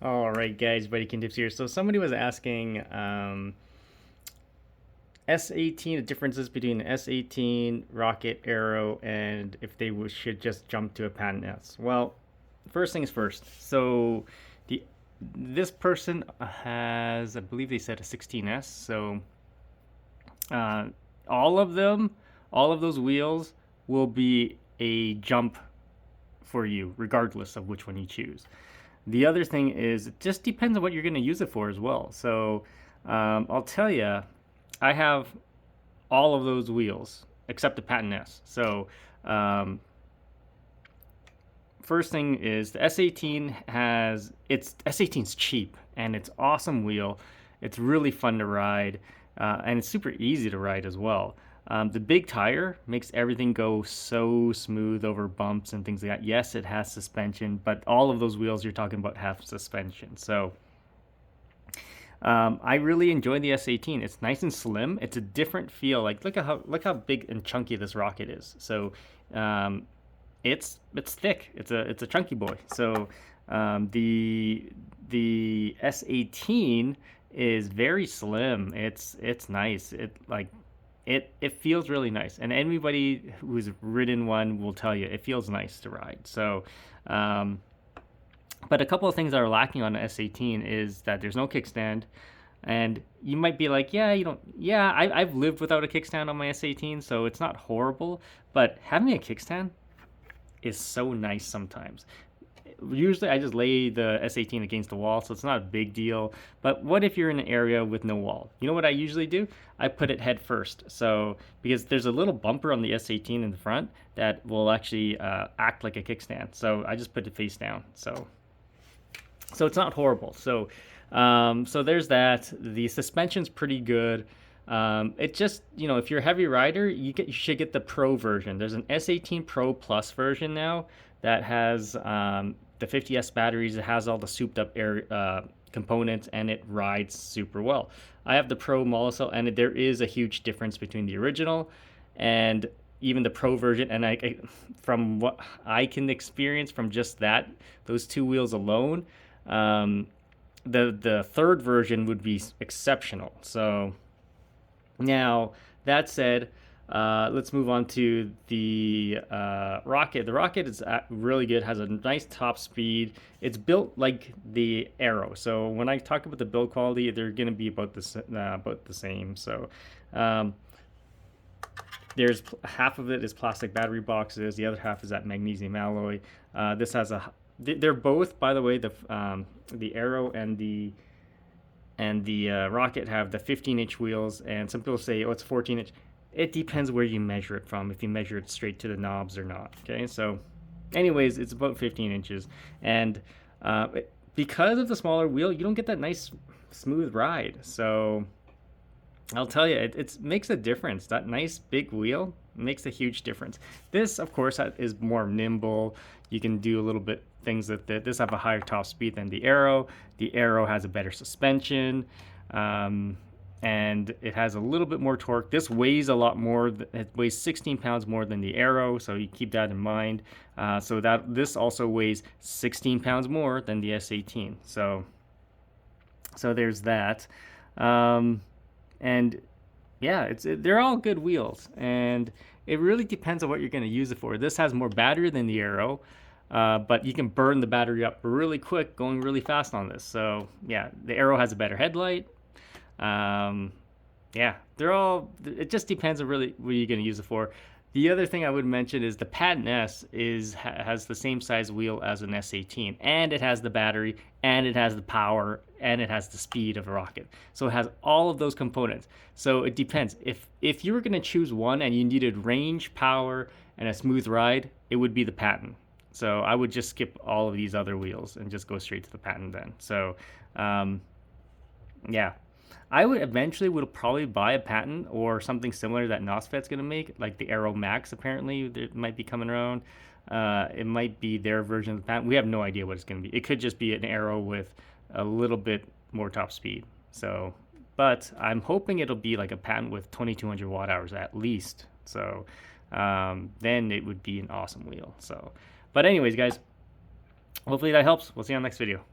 All right, guys, Buddy Can Tips here. So somebody was asking S18, the differences between the S18, Rocket, Aero, and if they should just jump to a Patton S. Well, first things first. So the this person has, I believe they said a 16S. So uh, all of them, all of those wheels will be a jump for you, regardless of which one you choose. The other thing is, it just depends on what you're going to use it for as well. So I'll tell you, I have all of those wheels except the Patton S. So first thing is the S18 has it's S18's cheap and it's awesome wheel. It's really fun to ride and it's super easy to ride as well. The big tire makes everything go so smooth over bumps and things like that. Yes, it has suspension, but all of those wheels you're talking about have suspension. So I really enjoy the S18. It's nice and slim. It's a different feel. Like look how big and chunky this rocket is. So it's thick. It's a chunky boy. So the S18 is very slim. It's nice. It feels really nice, and anybody who's ridden one will tell you it feels nice to ride. So, but a couple of things that are lacking on the S18 is that there's no kickstand, and you might be like, yeah, you don't, yeah, I've lived without a kickstand on my S18, so it's not horrible, but having a kickstand is so nice sometimes. Usually I just lay the S18 against the wall, so it's not a big deal. But what if you're in an area with no wall? You know what I usually do? I put it head first. So because there's a little bumper on the S18 in the front that will actually act like a kickstand. So I just put it face down. So it's not horrible. So there's that. The suspension's pretty good. It just, if you're a heavy rider, you should get the Pro version. There's an S18 Pro Plus version now that has the 50S batteries. It has all the souped up air components, and it rides super well. I have the Pro Mollicel, and there is a huge difference between the original and even the Pro version. And from what I can experience from just those two wheels alone, the third version would be exceptional. So now, that said, let's move on to the Rocket. The Rocket is really good, has a nice top speed. It's built like the Aero. So when I talk about the build quality, they're going to be about the same. So there's half of it is plastic battery boxes. The other half is that magnesium alloy. This has they're both, by the way, the Aero and the Rocket have the 15-inch wheels, and some people say, oh, it's 14-inch. It depends where you measure it from, if you measure it straight to the knobs or not. Okay, so anyways, it's about 15 inches. And because of the smaller wheel, you don't get that nice smooth ride. So I'll tell you, it makes a difference. That nice big wheel makes a huge difference. This, of course, is more nimble. You can do a little bit things with it. This have a higher top speed than the Aero. The Aero has a better suspension, and it has a little bit more torque. This weighs a lot more. It weighs 16 pounds more than the Aero, so you keep that in mind. So that this also weighs 16 pounds more than the S18. So there's that. And yeah, they're all good wheels, and it really depends on what you're going to use it for. This has more battery than the Aero, but you can burn the battery up really quick going really fast on this. So yeah, the Aero has a better headlight. Yeah, it just depends on really what you're going to use it for. The other thing I would mention is the Patton S has the same size wheel as an S18, and it has the battery, and it has the power, and it has the speed of a Rocket. So it has all of those components. So it depends. If you were going to choose one and you needed range, power, and a smooth ride, it would be the Patton. So I would just skip all of these other wheels and just go straight to the Patton then. So yeah. I would probably buy a Patton or something similar that Nosfet's going to make, like the Aero Max. Apparently, it might be coming around. It might be their version of the Patton. We have no idea what it's going to be. It could just be an Aero with a little bit more top speed. So, but I'm hoping it'll be like a Patton with 2,200 watt hours at least. So, then it would be an awesome wheel. So, but anyways, guys, hopefully that helps. We'll see you on the next video.